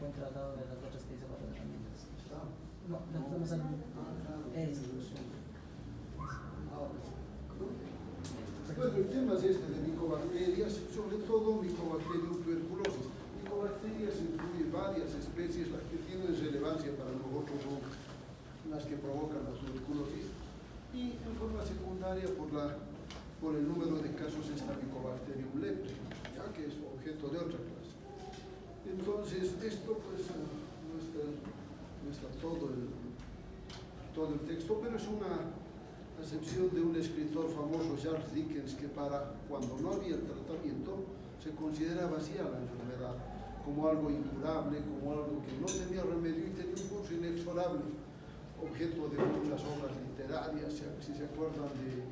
buen tratado de las otras que hizo para las familias. Está. No, no estamos hablando. Claro. Bueno, el tema es este de micobacterias, sobre todo Mycobacterium tuberculosis. Mycobacterias incluye varias especies, las que tienen relevancia para nosotros son las que provocan la tuberculosis, y en forma secundaria por el número de casos está Mycobacterium lepre, ya que es objeto de otra clase. Entonces, esto pues no está todo el texto, pero es una acepción de un escritor famoso, Charles Dickens, que cuando no había tratamiento se consideraba así a la enfermedad, como algo incurable, como algo que no tenía remedio y tenía un curso inexorable, objeto de muchas obras literarias, si se acuerdan de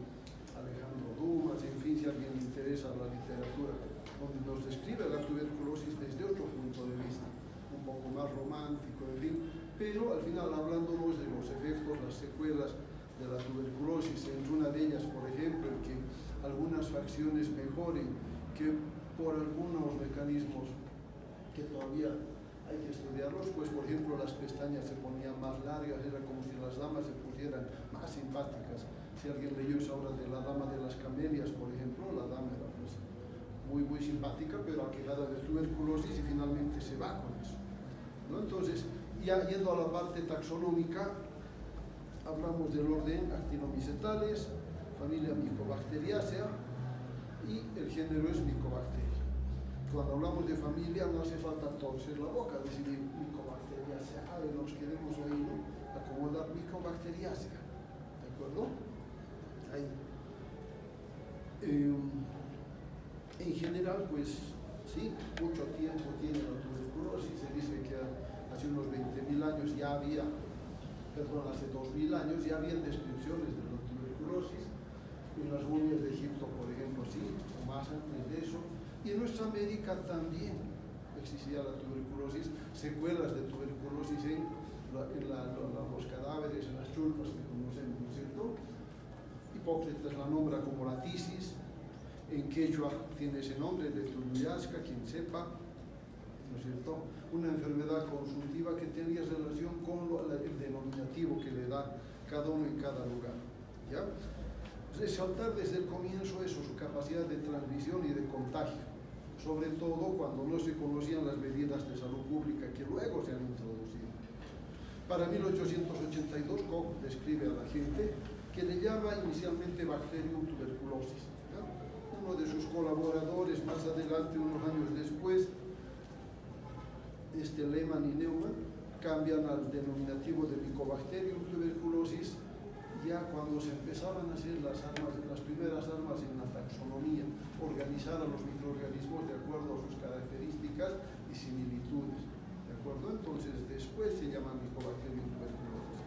Alejandro Dumas, en fin, si a alguien le interesa la literatura, donde nos describe la tuberculosis desde otro punto de vista, un poco más romántico, en fin, pero al final hablándonos de los efectos, las secuelas de la tuberculosis, entre una de ellas, por ejemplo, el que algunas facciones mejoren, que por algunos mecanismos que todavía hay que estudiarlos, pues por ejemplo las pestañas se ponían más largas, era como si las damas se pusieran más simpáticas. Si alguien leyó esa obra de la dama de las camelias, por ejemplo, la dama era pues muy simpática, pero aquejada de tuberculosis y finalmente se va con eso, ¿no? Entonces, ya yendo a la parte taxonómica, hablamos del orden Actinomycetales, familia Mycobacteriaceae, y el género es Mycobacteria. Cuando hablamos de familia no hace falta torcer la boca, decir Mycobacteriaceae, nos queremos oír, ¿no? Acomodar Mycobacteriaceae, ¿de acuerdo? Ahí. En general, pues sí, mucho tiempo tiene la tuberculosis. Se dice que hace unos 20.000 años ya había, hace 2.000 años ya había descripciones de la tuberculosis. En las momias de Egipto, por ejemplo, sí, o más antes de eso. Y en nuestra América también existía la tuberculosis, secuelas de tuberculosis en los cadáveres, en las chulpas que conocemos, ¿no es cierto? Hipócrates la nombra como la tisis, en quechua tiene ese nombre de Tuluyasca, quien sepa, ¿no es cierto? Una enfermedad consultiva que tenía relación con el denominativo que le da cada uno en cada lugar, ¿ya? Resaltar desde el comienzo eso, su capacidad de transmisión y de contagio, sobre todo cuando no se conocían las medidas de salud pública que luego se han introducido. Para 1882, Koch describe a la gente que le llama inicialmente Bacterium tuberculosis, ¿ya? Uno de sus colaboradores más adelante, unos años después, Lehmann y Neumann, cambian al denominativo de Mycobacterium tuberculosis ya cuando se empezaban a hacer las primeras armas en la taxonomía, organizar a los microorganismos de acuerdo a sus características y similitudes, ¿de acuerdo? Entonces después se llama Mycobacterium tuberculosis.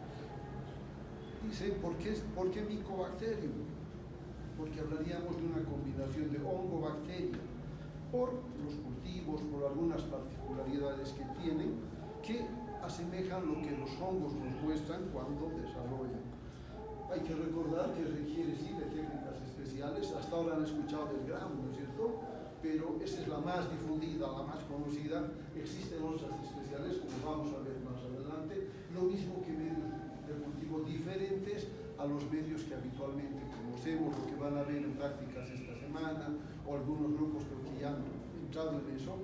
Dicen, ¿por qué Mycobacterium? Porque hablaríamos de una combinación de hongo-bacteria, por los cultivos, por algunas particularidades que tienen, que asemejan lo que los hongos nos muestran cuando desarrollan. Hay que recordar que requiere sí de técnicas especiales. Hasta ahora han escuchado del gramo, ¿no es cierto? Pero esa es la más difundida, la más conocida. Existen otras especiales, como vamos a ver más adelante, lo mismo que medios de cultivo diferentes a los medios que habitualmente conocemos, lo que van a ver en prácticas esta semana, o algunos grupos creo que ya han entrado en eso.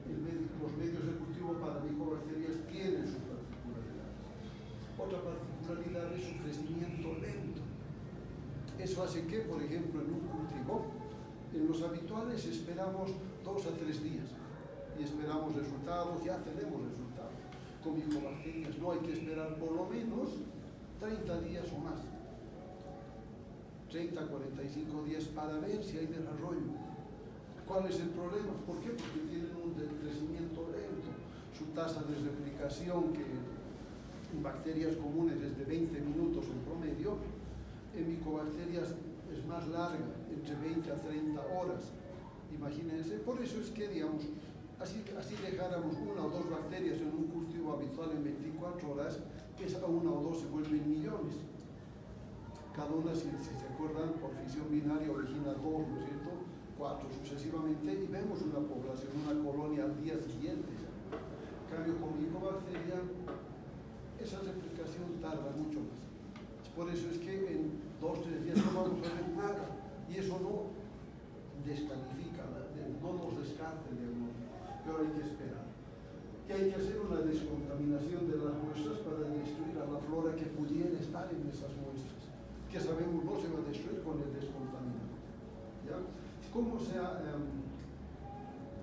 Los medios de cultivo para Mycobacterias tienen sus particularidades. Otra particularidad es su crecimiento lento. Eso hace que, por ejemplo, en un cultivo, en los habituales esperamos 2 a 3 días y esperamos resultados, ya tenemos resultados. Con Mycobacterias no hay que esperar por lo menos 30 días o más, 30 a 45 días para ver si hay desarrollo. ¿Cuál es el problema? ¿Por qué? Porque tienen un crecimiento lento. Su tasa de replicación, que en bacterias comunes es de 20 minutos en promedio, en Mycobacterias es más larga, entre 20 a 30 horas. Imagínense, por eso es que, digamos, así dejáramos 1 o 2 bacterias en un cultivo habitual en 24 horas, esa 1 o 2 se vuelven millones. Cada una, si se acuerdan, por fisión binaria origina 2, ¿no es cierto?, 4 sucesivamente, y vemos una población, una colonia al día siguiente. En cambio, micobacteria, esa replicación tarda mucho más. Por eso es que en 2 o 3 días no vamos a ver nada, y eso no descalifica, no nos descarta el diagnóstico, pero hay que esperar. Que hay que hacer una descontaminación de las muestras para destruir a la flora que pudiera estar en esas muestras, que sabemos no se va a destruir con el descontaminado. ¿Ya? ¿Cómo se ha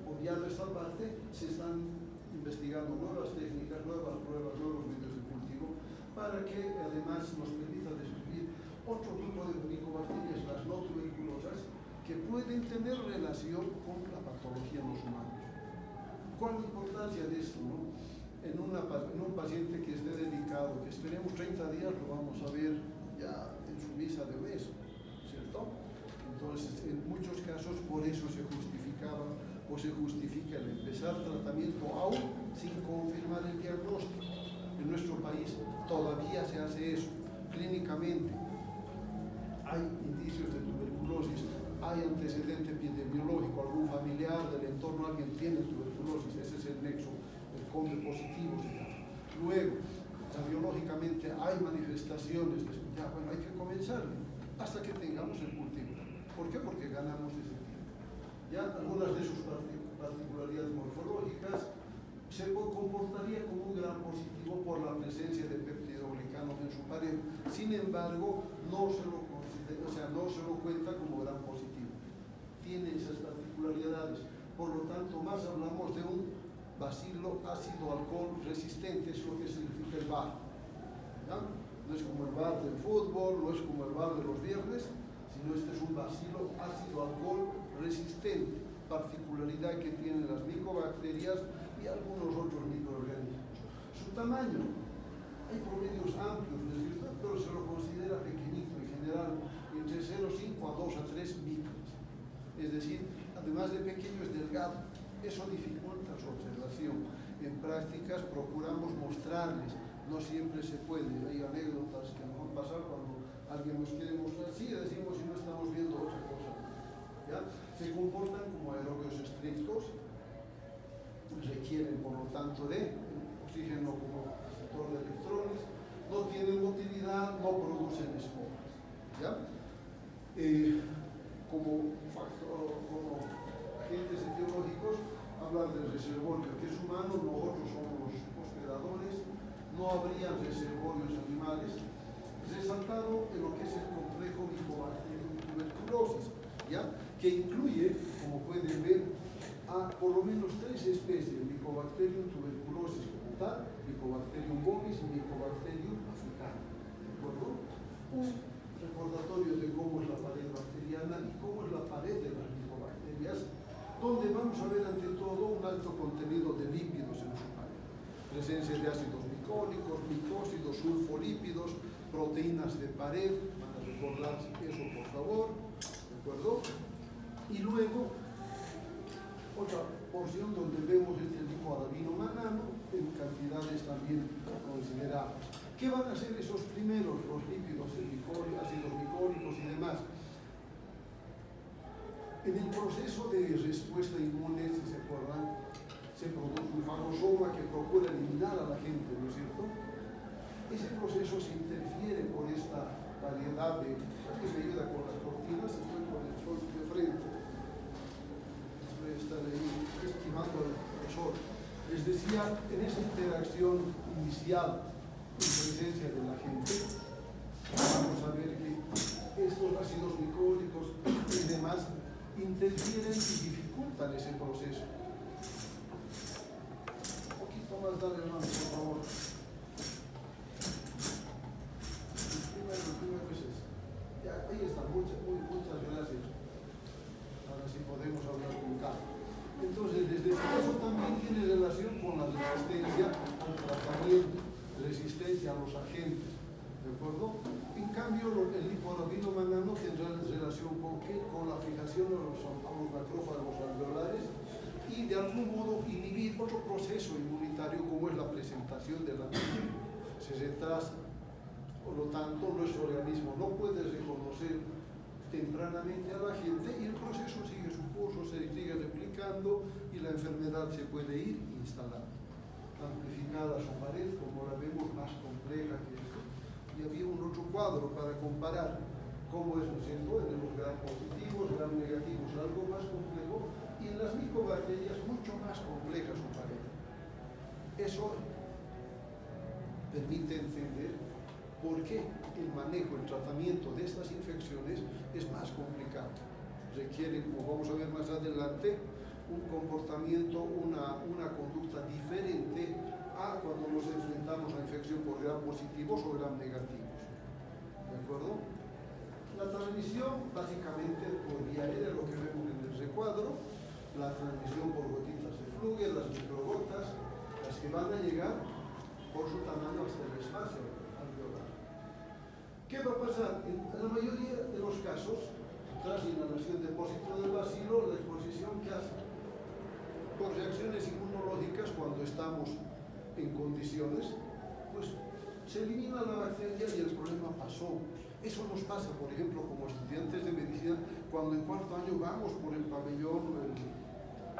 obviado esta parte? Se están investigando nuevas técnicas, nuevas pruebas, nuevos medios de cultivo, para que además nos permita descubrir otro tipo de micobacterias, las no tuberculosas, que pueden tener relación con la patología en los humanos. ¿Cuál es la importancia de esto, no? En un paciente que esté delicado, que esperemos 30 días, lo vamos a ver ya en su misa de mes, ¿cierto? Entonces, en muchos casos, por eso se justificaba o se justifica el empezar tratamiento aún sin confirmar el diagnóstico. En nuestro país todavía se hace eso, clínicamente. Hay indicios de tuberculosis, hay antecedente epidemiológico, algún familiar del entorno, alguien tiene tuberculosis, ese es el nexo, el COMBE positivo se llama. Luego, biológicamente hay manifestaciones, ya, bueno, hay que comenzarle hasta que tengamos el cultivo. ¿Por qué? Porque ganamos ese tiempo. Ya algunas de sus particularidades morfológicas se comportaría como un gran positivo por la presencia de peptidoglicanos en su pared. Sin embargo, no se lo considera, o sea, no se lo cuenta como gran positivo. Tiene esas particularidades. Por lo tanto, más hablamos de un bacilo ácido alcohol resistente, es lo que significa el VAR. ¿Ya? No es como el VAR del fútbol, no es como el VAR de los viernes, sino este es un bacilo ácido alcohol resistente, particularidad que tienen las micobacterias y algunos otros microorganismos. Su tamaño, hay promedios amplios, pero se lo considera pequeñito en general, entre 0,5 a 2 a 3 micros. Es decir, además de pequeño es delgado. Eso dificulta su observación. En prácticas procuramos mostrarles, no siempre se puede. Hay anécdotas que nos van a pasar cuando alguien nos quiere mostrar, sí, decimos si no estamos viendo otra cosa. ¿Ya? Se comportan como aerobios estrictos, requieren por lo tanto de oxígeno como receptor de electrones, no tienen motilidad, no producen esporas. ¿Ya? Como agentes etiológicos, hablar del reservorio que es humano, nosotros somos los hospedadores, no habría reservorios animales, resaltado en lo que es el complejo Mycobacterium tuberculosis, ¿ya? Que incluye, como pueden ver, a por lo menos 3 especies, Mycobacterium tuberculosis como tal, Mycobacterium bovis y Mycobacterium africano. ¿De acuerdo? Un recordatorio de cómo es la pared bacteriana y cómo es la pared de las micobacterias, donde vamos a ver ante todo un alto contenido de lípidos en su pared. Presencia de ácidos micólicos, micósidos, sulfolípidos, proteínas de pared, van a recordar eso por favor, ¿de acuerdo? Y luego, otra porción donde vemos este lipoadabino manano en cantidades también considerables. ¿Qué van a ser esos primeros, los lípidos, ácidos micólicos y demás? En el proceso de respuesta inmune, si se acuerdan, se produce un fagosoma que procura eliminar a la gente, ¿no es cierto? Ese proceso se interfiere por esta variedad de... que me ayuda con las cortinas, estoy con el sol de frente. Voy a estar ahí esquivando el sol. Les decía, en esa interacción inicial en presencia de la gente, vamos a ver que estos ácidos micólicos y demás interfieren y dificultan ese proceso. Un poquito más, dale hermano, por favor. El primero es ese. Ya, ahí está, muchas gracias. Ahora sí podemos hablar con calma. Entonces, desde eso también tiene relación con la resistencia al tratamiento, resistencia a los agentes. ¿De acuerdo? En cambio, el lipoadabino manano tendrá relación con ¿qué? Con la fijación de los macrófagos alveolares y de algún modo inhibir otro proceso inmunitario como es la presentación del antígeno. Se retrasa. Por lo tanto, nuestro organismo no puede reconocer tempranamente a la gente y el proceso sigue su curso, se sigue replicando y la enfermedad se puede ir instalando. amplificada su pared, como la vemos, más compleja que esto. Y había un otro cuadro para comparar cómo es, ¿no es cierto?, en los gram positivos, gram negativos, algo más complejo, y en las micobacterias mucho más compleja su pared. Eso permite entender por qué el manejo, el tratamiento de estas infecciones es más complicado. Requiere, como vamos a ver más adelante, un comportamiento, una conducta diferente a cuando nos enfrentamos a infección por gram positivos o gram negativos. ¿De acuerdo? La transmisión, básicamente, por viaria, lo que vemos en el recuadro, la transmisión por gotitas de flujo, las microgotas, las que van a llegar por su tamaño hasta el espacio alveolar. ¿Qué va a pasar? En la mayoría de los casos, tras inhalación de depósito del bacilo, la exposición que hace por reacciones inmunológicas cuando estamos en condiciones, pues se elimina la bacteria y el problema pasó. Eso nos pasa, por ejemplo, como estudiantes de medicina, cuando en cuarto año vamos por el pabellón, el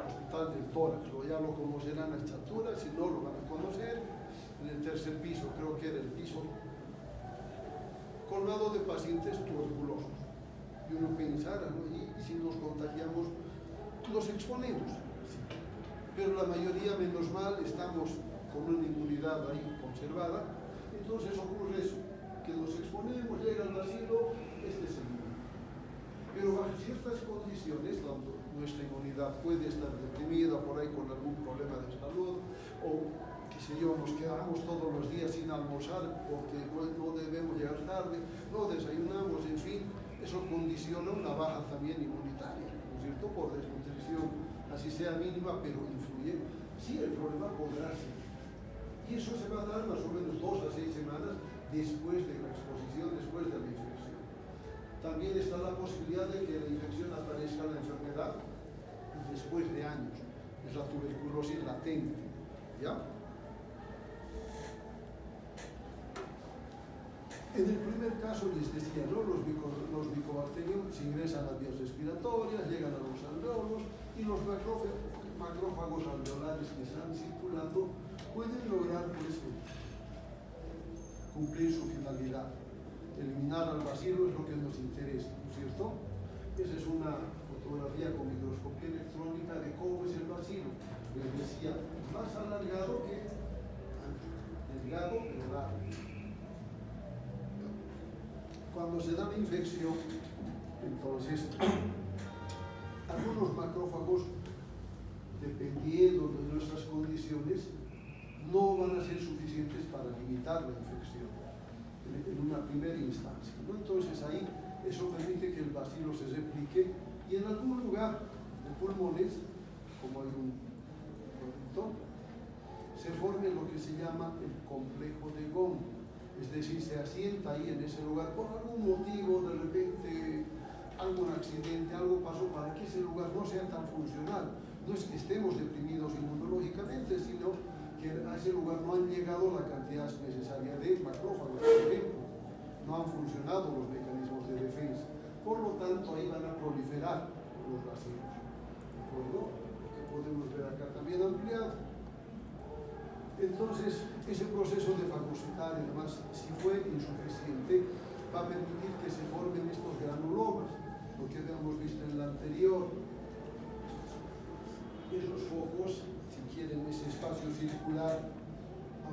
hospital del tórax, o ya lo conocerán a esta altura, si no lo van a conocer, en el tercer piso, creo que era el piso, colmado de pacientes tuberculosos. Y uno pensara, ¿no? Y si nos contagiamos, los exponemos. Sí. Pero la mayoría, menos mal, estamos con una inmunidad ahí conservada. Entonces ocurre eso, que nos exponemos, llega el bacilo, este se elimina. Pero bajo ciertas condiciones, donde nuestra inmunidad puede estar deprimida por ahí con algún problema de salud, o qué sé yo, nos quedamos todos los días sin almorzar porque no debemos llegar tarde, no desayunamos, en fin, eso condiciona una baja también inmunitaria, ¿no es cierto?, por desnutrición, así sea mínima, pero influye. Sí, el problema podrá ser. Y eso se va a dar más o menos 2 a 6 semanas después de la exposición, después de la infección. También está la posibilidad de que la infección aparezca la enfermedad después de años. Es la tuberculosis latente, ¿ya? En el primer caso les decía, ¿no?, los micobacterios ingresan a las vías respiratorias, llegan a los alveolos y los macrófagos alveolares que están circulando pueden lograr, pues, cumplir su finalidad. Eliminar al bacilo es lo que nos interesa, ¿no es cierto? Esa es una fotografía con microscopía electrónica de cómo es el bacilo. Les decía, más alargado que ancho, delgado pero largo. Cuando se da la infección, entonces, algunos macrófagos, dependiendo de nuestras condiciones, no van a ser suficientes para limitar la infección en una primera instancia, ¿no? Entonces ahí eso permite que el bacilo se replique y en algún lugar de pulmones, como hay un producto, se forme lo que se llama el complejo de Gom. Es decir, se asienta ahí en ese lugar por algún motivo, de repente algún accidente, algo pasó para que ese lugar no sea tan funcional. No es que estemos deprimidos inmunológicamente, sino que a ese lugar no han llegado la cantidad necesaria de macrófagos, por ejemplo. No han funcionado los mecanismos de defensa. Por lo tanto, ahí van a proliferar los bacilos. ¿De acuerdo? Lo que podemos ver acá también ampliado. Entonces, ese proceso de fagocitar, además, si fue insuficiente, va a permitir que se formen estos granulomas, lo que habíamos visto en la anterior. Esos focos, si quieren, ese espacio circular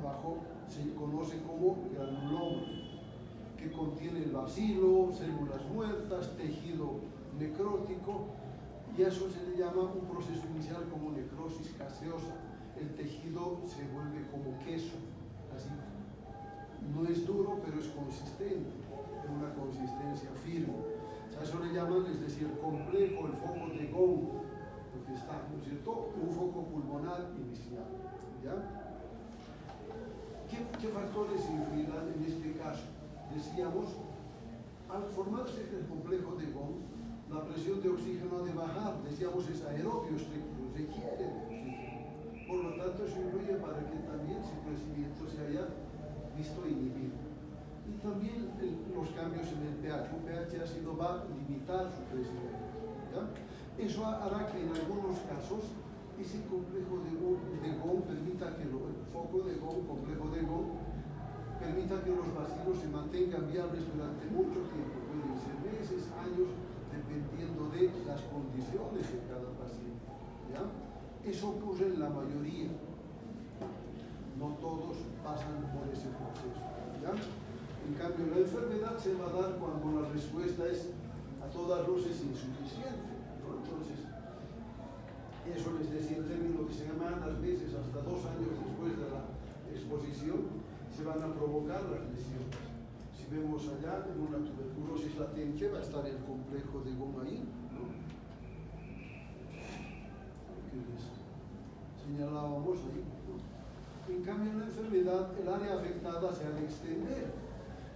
abajo, se conoce como granuloma, que contiene el bacilo, células muertas, tejido necrótico, y a eso se le llama un proceso inicial como necrosis gaseosa. El tejido se vuelve como queso, así. No es duro, pero es consistente, es una consistencia firme. A eso le llaman, les decía, el complejo, el foco de Gom, porque está, ¿no es cierto?, un foco pulmonar inicial, ¿ya? ¿Qué factores influirán en este caso? Decíamos, al formarse el complejo de Gom, la presión de oxígeno ha de bajar, decíamos, es aerobio, requiere de oxígeno. Por lo tanto, eso influye para que también su crecimiento se haya visto inhibido. Y también los cambios en el pH. Un pH ácido va a limitar su crecimiento, ¿ya? Eso hará que en algunos casos ese complejo de Gom permita que el foco complejo de Gong, permita que los bacilos se mantengan viables durante mucho tiempo, pueden ser meses, años, dependiendo de las condiciones de cada paciente. ¿Ya? Eso ocurre en la mayoría. No todos pasan por ese proceso. ¿Ya? En cambio, la enfermedad se va a dar cuando la respuesta es a todas luces insuficiente, ¿no? Entonces, eso les decía en términos de semanas, meses, hasta 2 años después de la exposición, se van a provocar las lesiones. Si vemos allá, en una tuberculosis latente va a estar el complejo de Gong ahí, ¿no? Que les señalábamos ahí, ¿no? En cambio, en la enfermedad, el área afectada se ha de extender.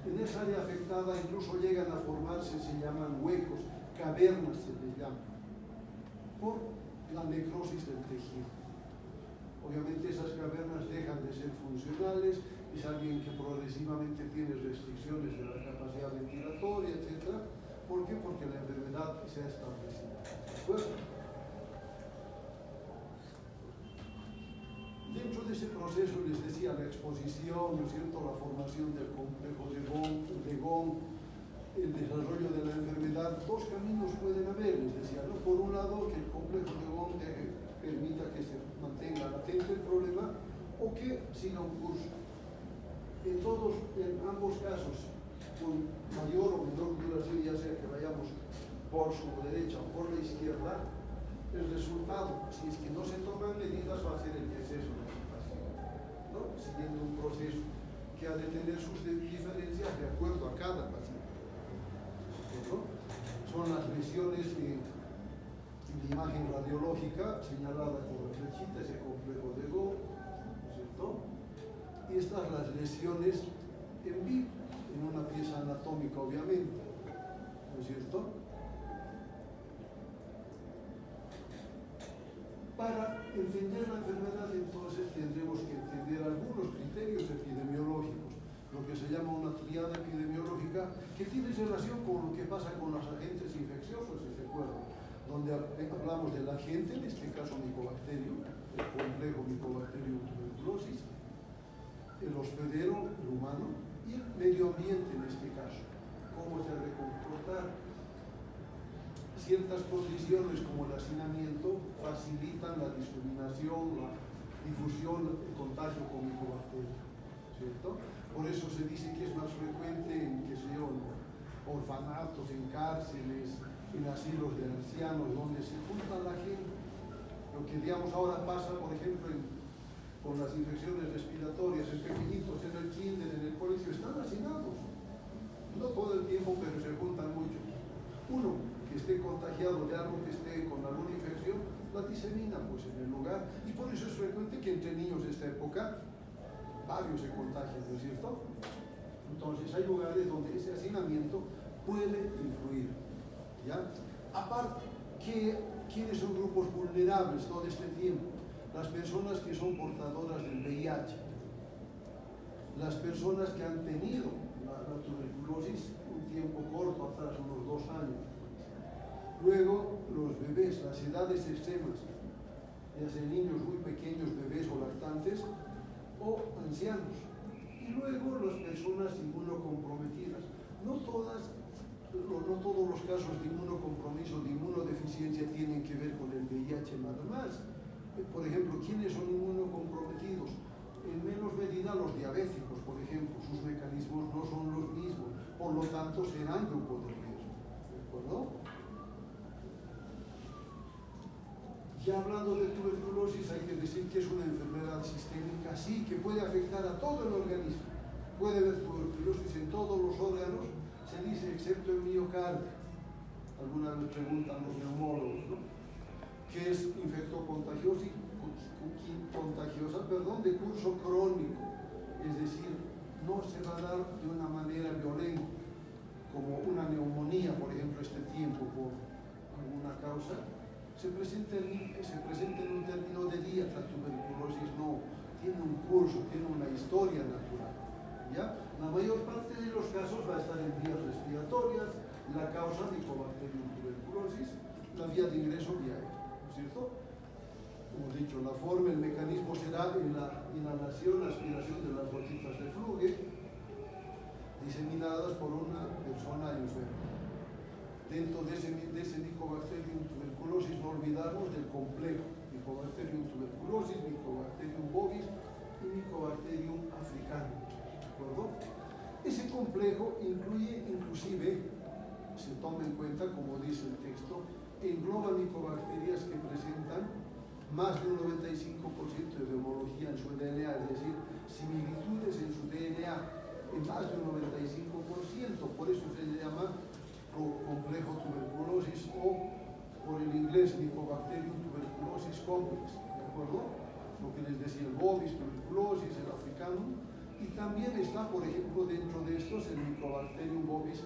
En esa área afectada incluso llegan a formarse, se llaman huecos, cavernas se les llama, por la necrosis del tejido. Obviamente esas cavernas dejan de ser funcionales, es alguien que progresivamente tiene restricciones de la capacidad ventilatoria, etc. ¿Por qué? Porque la enfermedad se ha establecido. ¿De acuerdo? Dentro de ese proceso, les decía, la exposición, ¿no es cierto?, la formación del complejo de Gong, el desarrollo de la enfermedad, 2 caminos pueden haber, les decía, ¿no? Por un lado, que el complejo de Gong permita que se mantenga latente el problema o que siga un curso. En ambos casos, con mayor o menor duración, ya sea que vayamos por su derecha o por la izquierda, el resultado, si es que no se toman medidas, va a ser el deceso de la paciente, ¿no? Siguiendo un proceso que ha de tener sus diferencias de acuerdo a cada paciente, ¿no? Son las lesiones de imagen radiológica señalada con la flechita, ese complejo de Gong, ¿no es cierto? Y estas las lesiones en vivo, en una pieza anatómica, obviamente, ¿no es cierto? Para entender la enfermedad, entonces, tendremos que entender algunos criterios epidemiológicos, lo que se llama una triada epidemiológica, que tiene relación con lo que pasa con los agentes infecciosos, si se acuerdan, donde hablamos del agente, en este caso Mycobacterium, el complejo Mycobacterium tuberculosis, el hospedero, el humano, y el medio ambiente en este caso, cómo se ha de comportar. Ciertas condiciones como el hacinamiento facilitan la diseminación, la difusión, el contagio con Mycobacterium, ¿cierto? Por eso se dice que es más frecuente en, qué sé yo, orfanatos, en cárceles, en asilos de ancianos, donde se junta la gente. Lo que digamos ahora pasa, por ejemplo, con las infecciones respiratorias, en pequeñitos, en el kinder, en el colegio, están hacinados. No todo el tiempo, pero se juntan mucho. Uno que esté contagiado de algo, que esté con alguna infección, la disemina pues en el lugar, y por eso es frecuente que entre niños de esta época varios se contagian, ¿no es cierto? Entonces hay lugares donde ese hacinamiento puede influir, ¿ya? Aparte, ¿quiénes son grupos vulnerables todo este tiempo? Las personas que son portadoras del VIH, las personas que han tenido la tuberculosis un tiempo corto atrás, unos 2 años. Luego, los bebés, las edades extremas, ya sean niños muy pequeños, bebés o lactantes, o ancianos. Y luego, las personas inmunocomprometidas. No todos los casos de inmunocompromiso, de inmunodeficiencia, tienen que ver con el VIH nada más. Por ejemplo, ¿quiénes son inmunocomprometidos? En menos medida los diabéticos, por ejemplo, sus mecanismos no son los mismos, por lo tanto serán grupo de riesgo, ¿de acuerdo? Ya hablando de tuberculosis, hay que decir que es una enfermedad sistémica, sí, que puede afectar a todo el organismo. Puede haber tuberculosis en todos los órganos, se dice, excepto el miocardio. Algunas vez preguntan los neumólogos, ¿no? Que es infectocontagiosa, de curso crónico, es decir, no se va a dar de una manera violenta, como una neumonía, por ejemplo, este tiempo, por alguna causa, se presenta en un término de días. La tuberculosis no, tiene un curso, tiene una historia natural, ¿ya? La mayor parte de los casos va a estar en vías respiratorias, la causa Mycobacterium tuberculosis, la vía de ingreso vía aérea, ¿no es cierto? como he dicho, la forma, el mecanismo será en la inhalación, aspiración de las gotitas de flujo diseminadas por una persona enferma. Dentro de ese Mycobacterium tuberculosis no olvidarnos del complejo Mycobacterium tuberculosis, Mycobacterium bovis y Mycobacterium africanum. ¿De acuerdo? Ese complejo incluye inclusive, se toma en cuenta, como dice el texto, engloba micobacterias que presentan más de un 95% de homología en su DNA, es decir, similitudes en su DNA en más de un 95%, por eso se le llama complejo tuberculosis o por el inglés Mycobacterium tuberculosis complex, ¿de acuerdo? Lo que les decía, el bovis tuberculosis, el africanum, y también está, por ejemplo, dentro de estos el Mycobacterium bovis,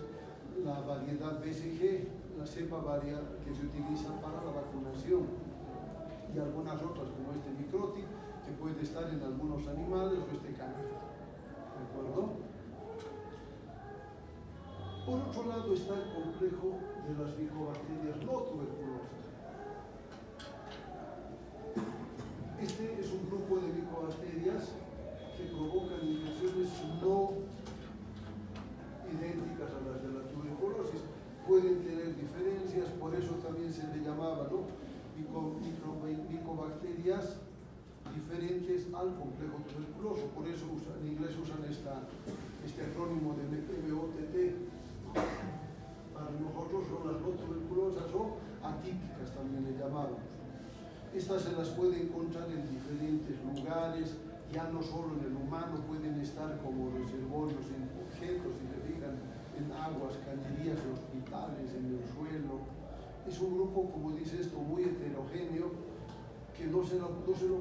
la variedad BCG, la cepa variada que se utiliza para la vacunación, y algunas otras como este microtic, que puede estar en algunos animales o este canario. ¿De acuerdo? Por otro lado está el complejo de las micobacterias no tuberculosas. Este es un grupo de micobacterias que provocan infecciones no idénticas a las de la tuberculosis. Pueden tener diferencias, por eso también se le llamaba, ¿no?, micobacterias diferentes al complejo tuberculoso. Por eso en inglés usan este acrónimo de MOTT. Para nosotros son las no tuberculosas o atípicas, también le llamamos. Estas se las puede encontrar en diferentes lugares, ya no solo en el humano, pueden estar como reservorios en objetos, si se fijan, en aguas, cañerías, en hospitales, en el suelo. Es un grupo, como dice esto, muy heterogéneo, que no se lo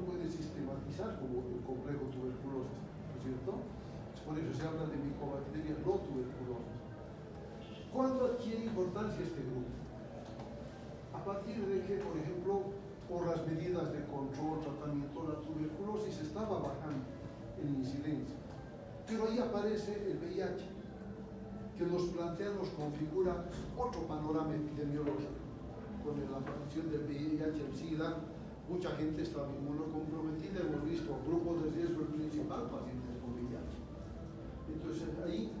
puede sistematizar como el complejo tuberculosis, ¿no es cierto? Por eso se habla de micobacterias no tuberculosas. ¿Cuándo adquiere importancia este grupo? A partir de que, por ejemplo, por las medidas de control, tratamiento, la tuberculosis estaba bajando en incidencia. Pero ahí aparece el VIH, que nos plantea, nos configura otro panorama epidemiológico. Con la aparición del VIH, el SIDA, mucha gente estaba inmunocomprometida, hemos visto grupos de riesgo principal, pacientes con VIH. Entonces ahí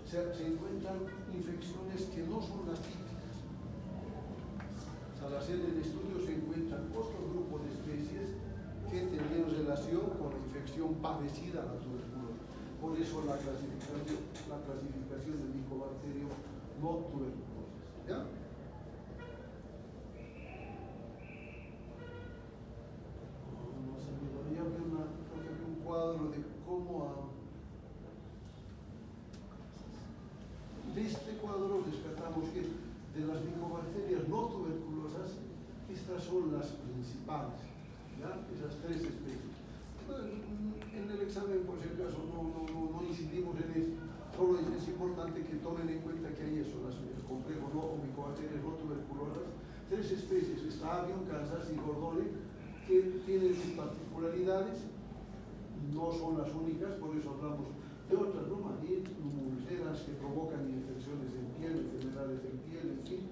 se encuentran infecciones que no son las típicas. Al hacer el estudio se encuentran otro grupo de especies que tenían relación con la infección parecida a la tuberculosis. Por eso la clasificación del Mycobacterium no tuberculosis. ¿Ya? Ya vi un cuadro de cómo de este cuadro rescatamos que de las micobacterias no tuberculosas, estas son las principales, ¿ya? Esas tres especies. En el examen, por si acaso, no incidimos en esto, solo es importante que tomen en cuenta que hay eso, el complejo no, o micobacterias no tuberculosas, tres especies, está Avium, Kansas y Gordone, que tienen sus particularidades, no son las únicas, por eso hablamos de otras, ¿no? Manid, lumulceras que provocan infecciones en piel, enfermedades en piel, en fin,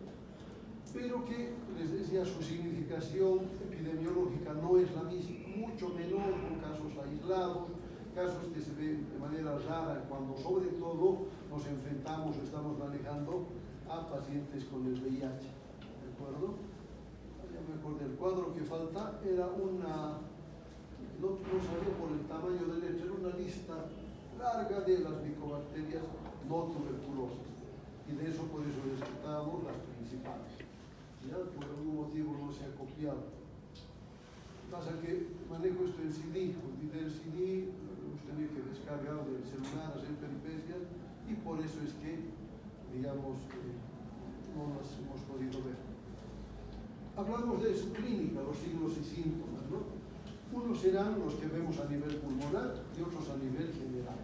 pero que, les decía, su significación epidemiológica no es la misma, mucho menor con casos aislados, casos que se ven de manera rara cuando sobre todo nos enfrentamos o estamos manejando a pacientes con el VIH, ¿de acuerdo? Ya me acordé, el cuadro que falta era una, no salió por el tamaño del lecho, era una lista larga de las micobacterias no tuberculosas, y de eso por eso rescatábamos las principales. Ya por algún motivo no se ha copiado. Pasa que manejo esto en CD, olvidé el CD, lo hemos tenido que descargar del celular, hacer peripecias, y por eso es que, digamos, no las hemos podido ver. Hablamos de su clínica, los signos y síntomas, ¿no? Unos serán los que vemos a nivel pulmonar y otros a nivel general.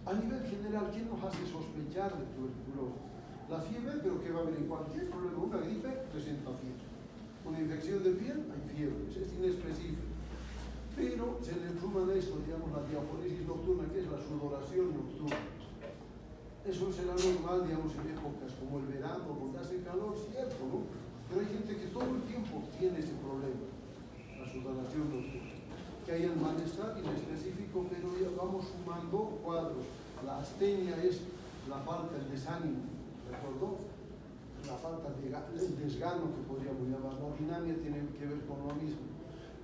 A nivel general, ¿qué nos hace sospechar de tuberculosis? La fiebre, pero que va a haber en cualquier problema. Una gripe presenta fiebre. Una infección de piel, hay fiebre. Es inespecífico. Pero se le suman a esto, digamos, la diapólisis nocturna, que es la sudoración nocturna. Eso será normal, digamos, en épocas como el verano, donde hace calor, cierto, ¿no? Pero hay gente que todo el tiempo tiene ese problema. La sudoración nocturna. Que hay el malestar inespecífico, pero ya vamos sumando cuadros. La astenia es la falta, el desánimo, ¿de acuerdo? La falta de el desgano que podríamos llamar. La dinamia tiene que ver con lo mismo.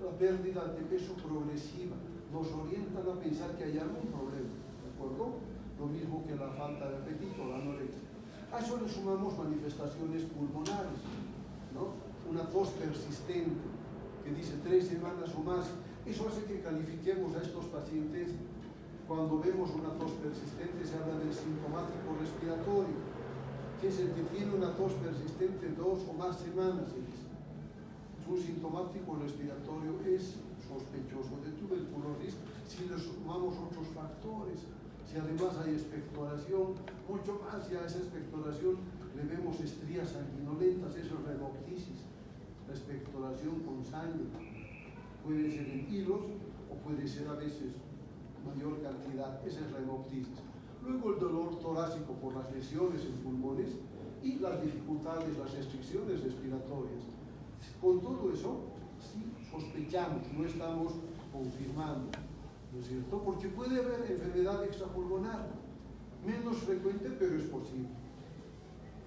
La pérdida de peso progresiva nos orientan a pensar que hay algún problema, ¿de acuerdo? Lo mismo que la falta de apetito, la anorexia. A eso le sumamos manifestaciones pulmonares, ¿no? Una tos persistente que dice 3 semanas o más. Eso hace que califiquemos a estos pacientes. Cuando vemos una tos persistente se habla del sintomático respiratorio, que es el que tiene una tos persistente 2 o más semanas. Un sintomático respiratorio es sospechoso de tuberculosis si le sumamos otros factores. Si además hay expectoración, mucho más, ya a esa expectoración le vemos estrías sanguinolentas, eso es la hemoptisis, la expectoración con sangre. Puede ser en hilos o puede ser a veces mayor cantidad, esa es la hemoptisis. Luego el dolor torácico por las lesiones en pulmones y las dificultades, las restricciones respiratorias. Con todo eso, sí sospechamos, no estamos confirmando, ¿no es cierto? Porque puede haber enfermedad extrapulmonar, menos frecuente, pero es posible,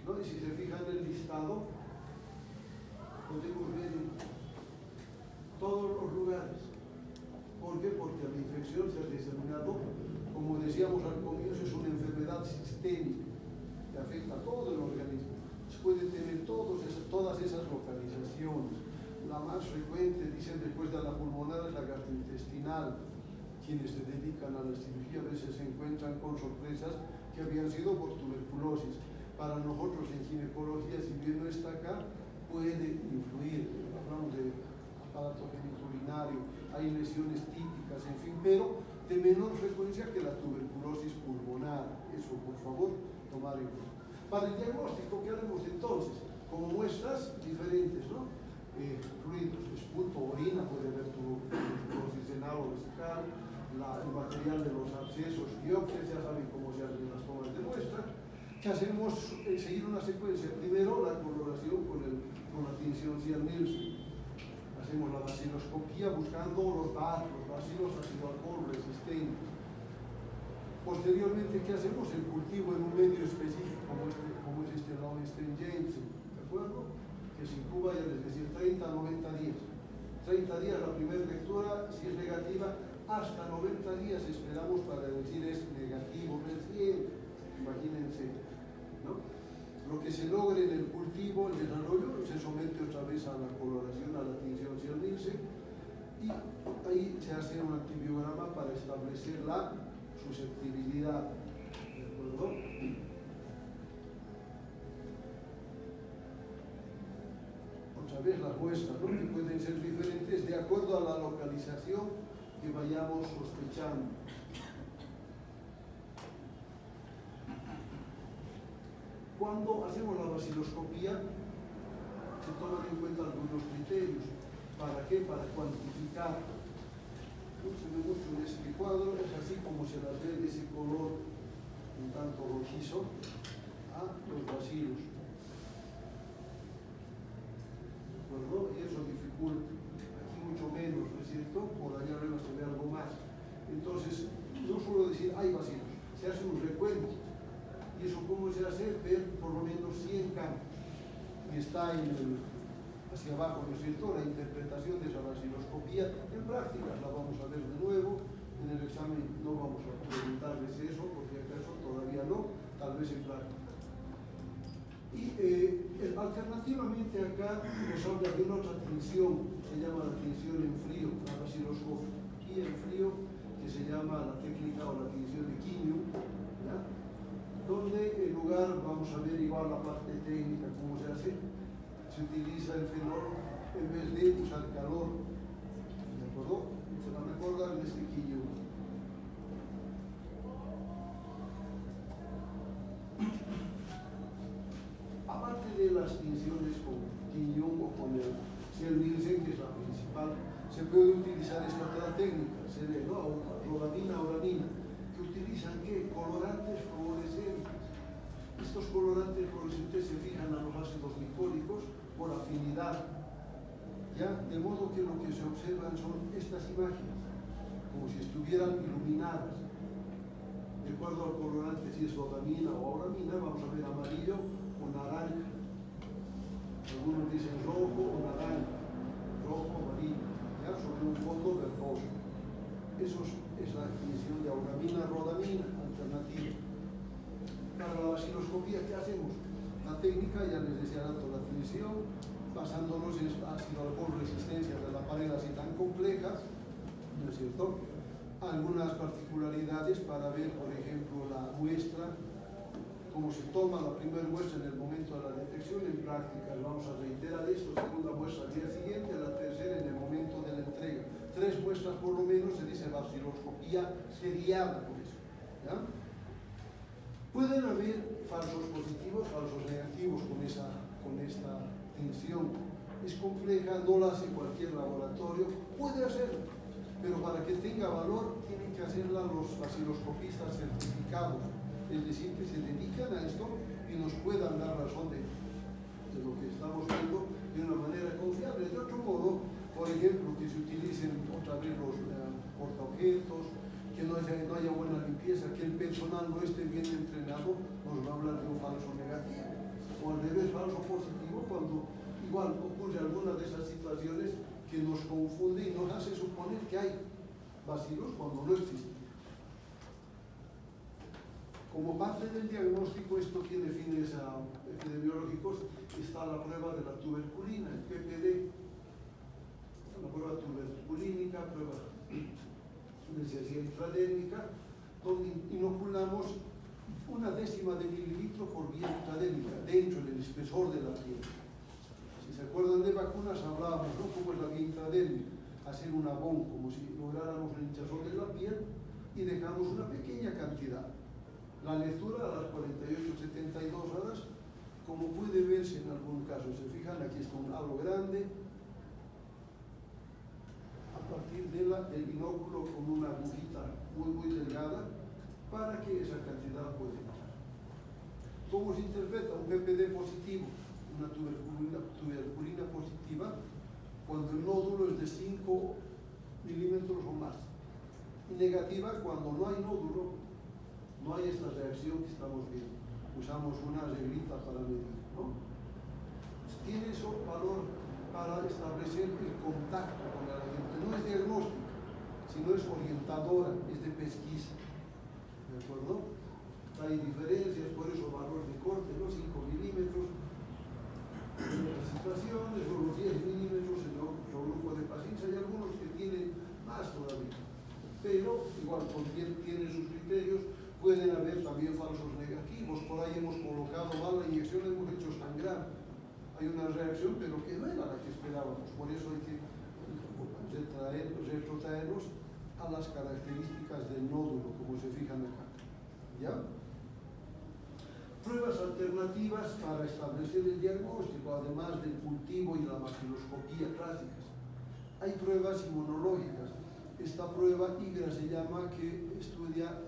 ¿no? Y si se fijan en el listado, podemos ver en todos los lugares. ¿Por qué? Porque la infección se ha determinado, como decíamos al comienzo, es una enfermedad sistémica que afecta a todo el organismo. Puede tener todas esas localizaciones. La más frecuente, dicen, después de la pulmonar es la gastrointestinal. Quienes se dedican a la cirugía a veces se encuentran con sorpresas que habían sido por tuberculosis. Para nosotros en ginecología, si bien no está acá, puede influir. Hablamos de aparato geniturinario, hay lesiones típicas, en fin, pero de menor frecuencia que la tuberculosis pulmonar. Eso, por favor, tomar en cuenta. Para el diagnóstico, ¿qué haremos entonces? Como muestras diferentes, ¿no? Fluidos, esputo, orina, puede haber tuberculosis renal o vesical, el material de los abscesos, biopsias, ya saben cómo se hacen las tomas de muestra. ¿Qué hacemos? Seguir una secuencia. Primero, la coloración con la tinción Ziel-Nielsen. Hacemos la baciloscopía buscando los bacilos ácido alcohol resistentes. Posteriormente, ¿qué hacemos? El cultivo en un medio específico, como es este Lowenstein-Jameson, ¿de acuerdo? Que se incuba, ya les decía, 30 a 90 días. 30 días la primera lectura, si es negativa, hasta 90 días esperamos para decir es negativo, recién, imagínense, ¿no? Lo que se logre en el cultivo, el desarrollo, se somete otra vez a la coloración, a la tinción Ziel-Nielsen, y ahí se hace un antibiograma para establecer la susceptibilidad, ¿de acuerdo? Otra vez las muestras, ¿no? Que pueden ser diferentes de acuerdo a la localización que vayamos sospechando. Cuando hacemos la baciloscopía, se toman en cuenta algunos criterios. ¿Para qué? Para cuantificar. No se ve mucho en este cuadro, es así como se las ve de ese color un tanto rojizo a los bacilos. ¿De acuerdo? Y eso dificulta. Aquí mucho menos, ¿no es cierto? Por allá arriba se ve algo más. Entonces, no solo decir hay bacilos, se hace un recuento. ¿Y eso cómo se hace? Ver por lo menos 100 campos. Y está hacia abajo, ¿no es cierto? La interpretación de esa baciloscopía. En prácticas la vamos a ver de nuevo. En el examen no vamos a preguntarles eso, porque acaso todavía no, tal vez en práctica. Y alternativamente acá nos habla de una otra tinción, se llama la tinción en frío, la baciloscopía en frío, que se llama la técnica o la tinción de Quinio, ¿ya? Donde en lugar, vamos a ver igual la parte técnica, cómo se hace, se utiliza el fenol en vez de usar calor, ¿de acuerdo? Se van a acordar de este Quinio. Aparte de las tinciones con Quinio o con el Ziel-Nielsen, que es la principal, se puede utilizar esta otra técnica, se lee, ¿no? Rodamina, oramina, que utilizan ¿qué? Colorantes fluorescentes. Estos colorantes fluorescentes se fijan a los ácidos glicólicos por afinidad. ¿ya? De modo que lo que se observan son estas imágenes, como si estuvieran iluminadas. De acuerdo al colorante, si es rodamina o auramina, vamos a ver amarillo o naranja. Algunos dicen rojo o naranja, rojo o amarillo, ¿ya? Sobre un fondo verdoso. Eso es la definición de auramina, rodamina, alternativa. Para la vaciloscopía, ¿qué hacemos? La técnica, ya les decía antes, la definición, basándonos en ácido alcohol, resistencias de la pared así tan complejas, ¿no es cierto? Algunas particularidades para ver, por ejemplo, la muestra, cómo se toma la primera muestra en el momento de la detección. En práctica vamos a reiterar esto: segunda muestra al día siguiente, la tercera en el momento de la entrega. 3 muestras por lo menos, se dice vaciloscopía seriada por eso, ¿ya? Pueden haber falsos positivos, falsos negativos con esta tinción. Es compleja, no la hace cualquier laboratorio, puede hacerlo, pero para que tenga valor tienen que hacerla los vaciloscopistas certificados, es decir, que se dedican a esto y nos puedan dar razón de lo que estamos viendo de una manera confiable. De otro modo, por ejemplo, que se utilicen otra vez los portaobjetos, que no haya buena limpieza, que el personal no esté bien entrenado, nos va a hablar de un falso negativo. O al revés, falso positivo, cuando igual ocurre alguna de esas situaciones que nos confunde y nos hace suponer que hay bacilos cuando no existen. Como parte del diagnóstico, esto tiene fines epidemiológicos, está la prueba de la tuberculina, el PPD, la prueba tuberculínica, prueba de intradérmica, donde inoculamos 1/10 de mililitro por vía intradérmica dentro del espesor de la piel. Si se acuerdan de vacunas, hablábamos, ¿no?, cómo es la vía intradérmica: hacer un abón, como si lográramos el hinchazón de la piel y dejamos una pequeña cantidad. La lectura a las 48-72 horas, como puede verse en algún caso, se fijan, aquí está un halo grande, a partir del binóculo con una agujita muy delgada, para que esa cantidad pueda entrar. ¿Cómo se interpreta un PPD positivo, una tuberculina positiva? Cuando el nódulo es de 5 milímetros o más. Y negativa cuando no hay nódulo, no hay esta reacción que estamos viendo. Usamos una reglita para medir, ¿no? Tiene eso valor para establecer el contacto con la gente. No es diagnóstico, sino es orientadora, es de pesquisa. ¿De acuerdo? Hay diferencias, por eso valor de corte, ¿no? 5 milímetros. En otras situaciones, o los 10 milímetros en otro grupo de pacientes. Hay algunos que tienen más todavía. Pero, igual, tienen sus criterios. Pueden haber también falsos negativos. Por ahí hemos colocado mal la inyección, hemos hecho sangrar. Hay una reacción, pero que no era la que esperábamos. Por eso hay que retrotraernos a las características del nódulo, como se fijan acá. ¿Ya? Pruebas alternativas para establecer el diagnóstico, además del cultivo y la vaciloscopía clásicas. Hay pruebas inmunológicas. Esta prueba IGRA se llama, que estudia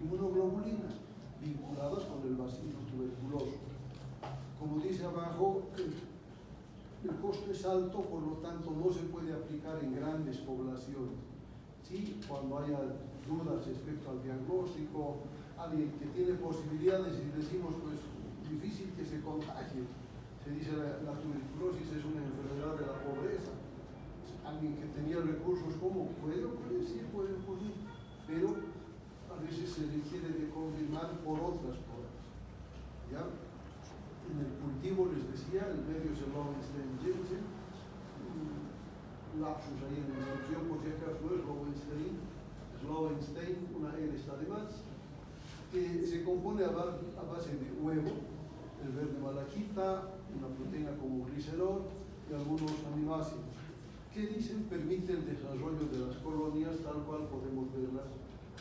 inmunoglobulinas vinculadas con el bacilo tuberculoso. Como dice abajo, el costo es alto, por lo tanto no se puede aplicar en grandes poblaciones. ¿Sí? Cuando haya dudas respecto al diagnóstico, alguien que tiene posibilidades y decimos, pues, difícil que se contagie. Se dice la tuberculosis es una enfermedad de la pobreza. Alguien que tenía recursos, ¿cómo? Puede ocurrir, sí, puede ocurrir, pero a veces se requiere de confirmar por otras pruebas. ¿Ya? En el cultivo, les decía, el medio es el Lowenstein-Jensen, lapsus ahí en la mención, por si acaso no es Lowenstein, es Lowenstein, una L está de más, que se compone a base de huevo, el verde malaquita, una proteína como glicerol y algunos aminoácidos, que dicen permite el desarrollo de las colonias tal cual podemos verlas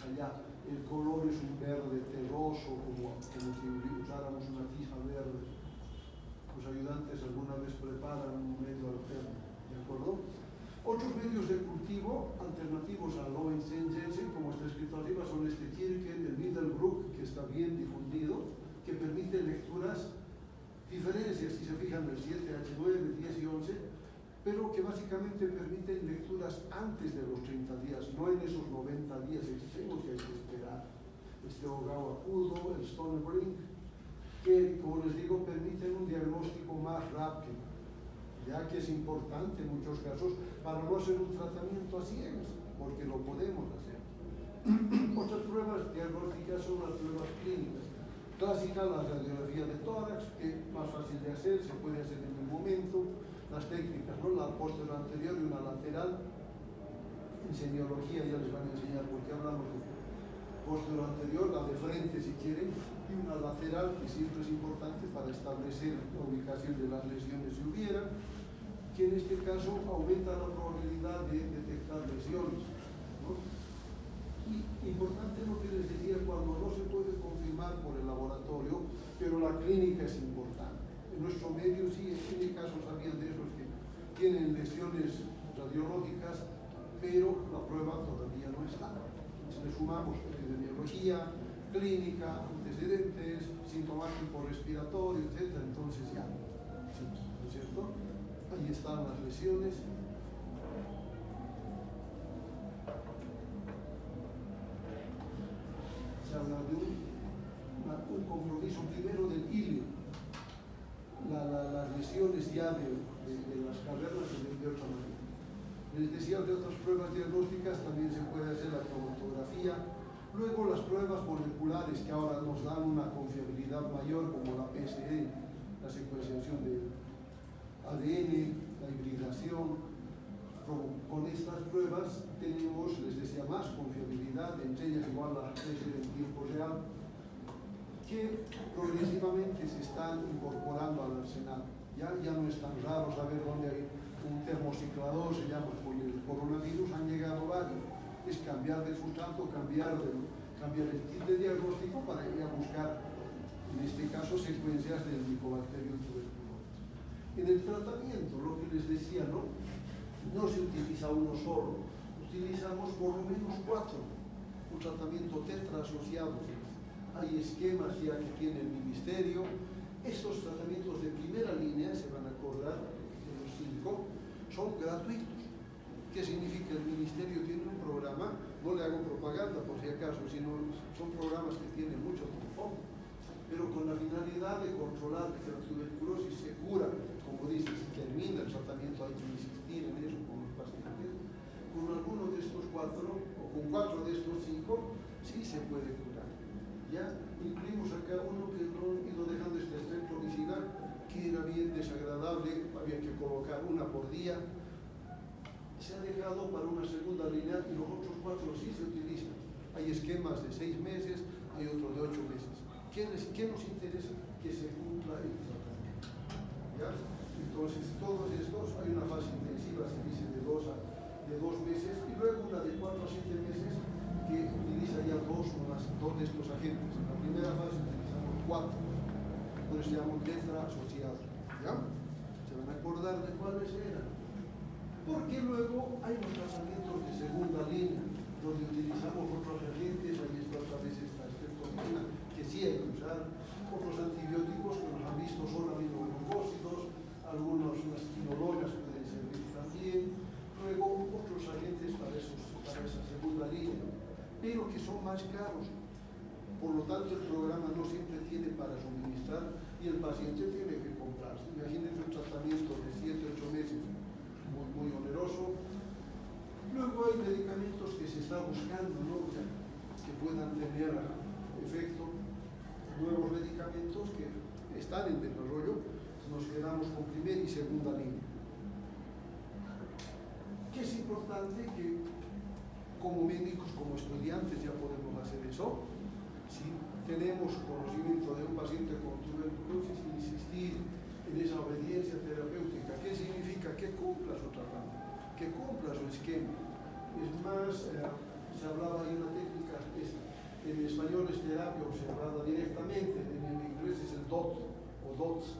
allá. El color es un verde terroso, como si usáramos una tija verde. Los ayudantes alguna vez preparan un medio alterno, ¿de acuerdo? Otros medios de cultivo alternativos a Lowenstein-Jensen, como está escrito arriba, son este Kirken, el Middlebrook, que está bien difundido, que permite lecturas, diferencias, si se fijan, del 7H9, 10 y 11, pero que básicamente 90 días extremos que hay que esperar. Este ahogado agudo, el stone brink, que, como les digo, permiten un diagnóstico más rápido, ya que es importante en muchos casos para no hacer un tratamiento a ciegas, porque lo podemos hacer. Otras pruebas diagnósticas son las pruebas clínicas. Clásica, la radiografía de tórax, que es más fácil de hacer, se puede hacer en el momento. Las técnicas, ¿no? La posterior anterior y una lateral. En semiología ya les van a enseñar porque hablamos de posterior anterior, la de frente si quieren, y una lateral que siempre es importante para establecer la ubicación de las lesiones si hubiera, que en este caso aumenta la probabilidad de detectar lesiones, ¿no? Y importante lo que les decía, cuando no se puede confirmar por el laboratorio, pero la clínica es importante. En nuestro medio sí, en mi caso sabían de esos que tienen lesiones radiológicas, pero la prueba todavía no está. Entonces le sumamos epidemiología, clínica, antecedentes, sintomático respiratorio, etc. Entonces ya, sí, ¿no es cierto? Ahí están las lesiones. Se habla de un compromiso primero del ilio, las lesiones ya de las cavernas se ven de otra manera. Les decía de otras pruebas diagnósticas, también se puede hacer la cromatografía. Luego las pruebas moleculares que ahora nos dan una confiabilidad mayor, como la PCR, la secuenciación del ADN, la hibridación. Con estas pruebas tenemos, les decía, más confiabilidad, entre ellas igual la PCR en tiempo real, que progresivamente se están incorporando al arsenal. Ya no es tan raro saber dónde hay un termociclador, se llama, por el coronavirus han llegado varios. Es cambiar de sustrato, cambiar el kit de diagnóstico para ir a buscar, en este caso, secuencias del Mycobacterium tuberculosis. En el tratamiento, lo que les decía, no se utiliza uno solo, utilizamos por lo menos 4, un tratamiento tetra asociado. Hay esquemas ya que tiene el ministerio. Estos tratamientos de primera línea, se van a acordar de los 5, son gratuitos. ¿Qué significa? El ministerio tiene un programa, no le hago propaganda por si acaso, sino son programas que tienen mucho tiempo, pero con la finalidad de controlar que la tuberculosis se cura. Como dice, si termina el tratamiento hay que insistir en eso con los pacientes. Con alguno de estos 4 o con 4 de estos 5 sí se puede curar. Ya incluimos acá uno que lo he ido dejando este efecto visible, que era bien desagradable, había que colocar una por día. Se ha dejado para una segunda línea y los otros 4 sí se utilizan. Hay esquemas de 6 meses, hay otros de 8 meses. ¿Qué nos interesa? Que se cumpla el tratamiento. ¿Ya? Entonces, todos estos, hay una fase intensiva, se dice de 2 meses, y luego una de 4 a 7 meses que utiliza ya 2 de estos agentes. En la primera fase utilizamos 4, por eso se llama tetra asociado. ¿Ya? Se van a acordar de cuáles eran. Porque luego hay los tratamientos de segunda línea, donde utilizamos otros agentes, ahí está otra vez esta estreptomicina, que sí hay que usar, otros antibióticos que nos han visto son aminoglucósidos, algunos las quinolonas pueden servir también, luego otros agentes para esa segunda línea, pero que son más caros. Por lo tanto, el programa no siempre tiene para suministrar y el paciente tiene que comprarse. Imagínense un tratamiento de 7-8 meses, muy oneroso. Luego hay medicamentos que se está buscando, ¿no? Que puedan tener efecto, nuevos medicamentos que están en desarrollo. Nos quedamos con primera y segunda línea. Que es importante que como médicos, como estudiantes ya podemos hacer eso. Si tenemos conocimiento de un paciente con tuberculosis, insistir en esa obediencia terapéutica. ¿Qué significa? Que cumpla su tratamiento, que cumpla su esquema. Es más, se hablaba de una técnica, en español es terapia observada directamente, en inglés es el DOT o DOTS.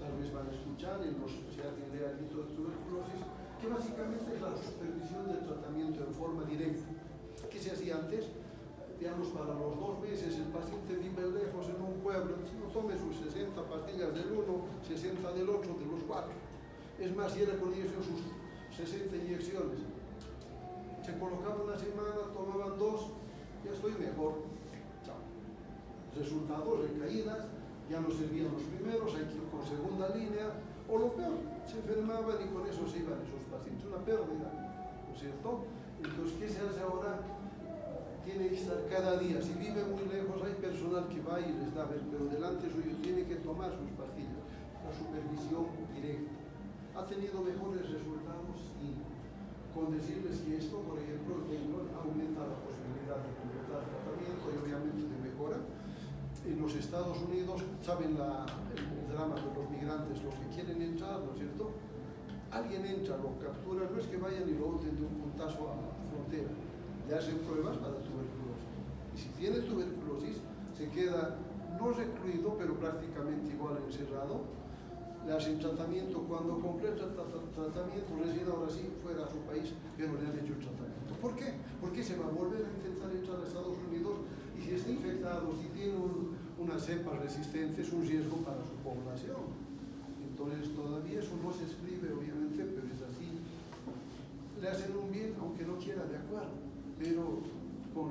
Tal vez van a escuchar, si alguien lee el libro de tuberculosis, que básicamente es la supervisión del tratamiento en forma directa. ¿Qué se hacía antes? Digamos, para los 2 meses el paciente vive lejos en un pueblo, no tome sus 60 pastillas del uno, 60 del otro, de los 4. Es más, si era con inyección sus 60 inyecciones. se colocaba una semana, tomaban 2, ya estoy mejor, chao. Resultados, recaídas, ya no servían los primeros, hay que ir con segunda línea, o lo peor, se enfermaban y con eso se iban esos pacientes, una pérdida, ¿no es cierto? Entonces, ¿qué se hace ahora? Tiene que estar cada día, si vive muy lejos hay personal que va y les da, pero delante suyo tiene que tomar sus pastillas, la supervisión directa. ¿Ha tenido mejores resultados? Sí. Con decirles que esto, por ejemplo, aumenta la posibilidad de completar tratamiento y obviamente de mejora. En los Estados Unidos, saben el drama de los migrantes, los que quieren entrar, ¿no es cierto? Alguien entra, lo captura, no es que vayan y lo boten de un puntazo a la frontera, le hacen pruebas para tuberculosis. Y si tiene tuberculosis, se queda no recluido, pero prácticamente igual encerrado. Le hacen tratamiento, cuando completa el tratamiento, recién ahora sí, fuera a su país, pero le han hecho el tratamiento. ¿Por qué? Porque se va a volver a intentar entrar a Estados Unidos y si está infectado, si tiene unas cepas resistentes, es un riesgo para su población. Entonces todavía eso no se escribe, obviamente, pero es así. Le hacen un bien, aunque no quiera, de acuerdo, pero con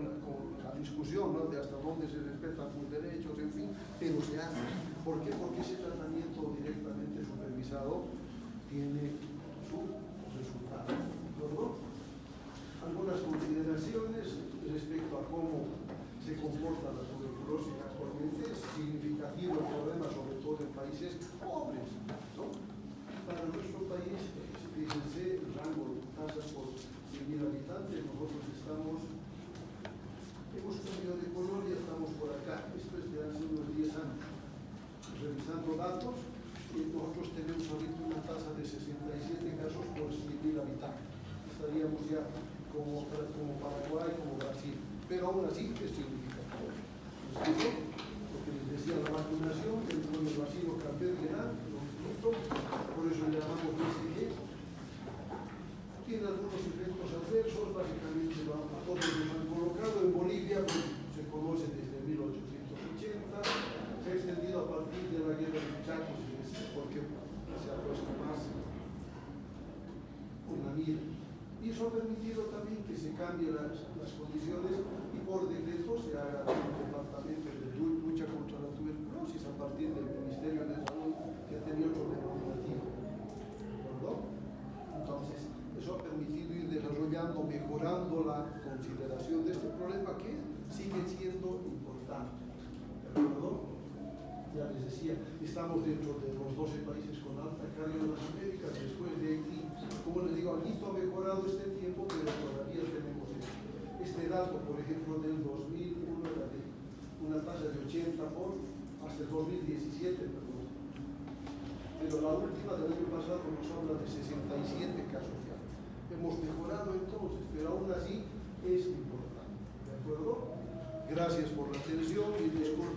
la discusión, ¿no?, de hasta dónde se respetan sus derechos, en fin, pero se hace. ¿Por qué? Porque ese tratamiento directamente supervisado tiene su resultado. ¿No? Algunas consideraciones respecto a cómo se comporta la tuberculosis actualmente. Es significativo el problema, sobre todo en países pobres, ¿no? Para nuestro país, fíjense el rango de tasas por 100.000 habitantes, nosotros hemos cambiado de color y estamos por acá. Esto es de hace unos 10 años. Revisando datos, nosotros tenemos ahorita una tasa de 67 casos por 100.000 habitantes. Estaríamos ya como Paraguay, como Brasil, pero aún así es significativo. Lo que les decía, la vacunación, el vacino campeón general, por eso le llamamos BCG, tiene algunos efectos adversos, básicamente a todos los han colocado. En Bolivia pues, se conoce desde 1880, se ha extendido a partir de la guerra de Chaco, porque se ha puesto más con la mira. Y eso ha permitido también que se cambien las condiciones y por decreto se haga un departamento de lucha contra la tuberculosis a partir del Ministerio de Salud, que tenía otro denominativo. Entonces, eso ha permitido ir desarrollando, mejorando la consideración de este problema que sigue siendo importante. ¿De acuerdo? Ya les decía, estamos dentro de los 12 países con alta carga en las Américas, después de Haití. Como les digo, aquí ha mejorado este tiempo, pero todavía tenemos este dato, por ejemplo, del 2001 era de una tasa de 80 hasta el 2017, perdón. Pero la última del año pasado nos habla de 67 casos ya. Hemos mejorado entonces, pero aún así es importante. ¿De acuerdo? Gracias por la atención y disculpen.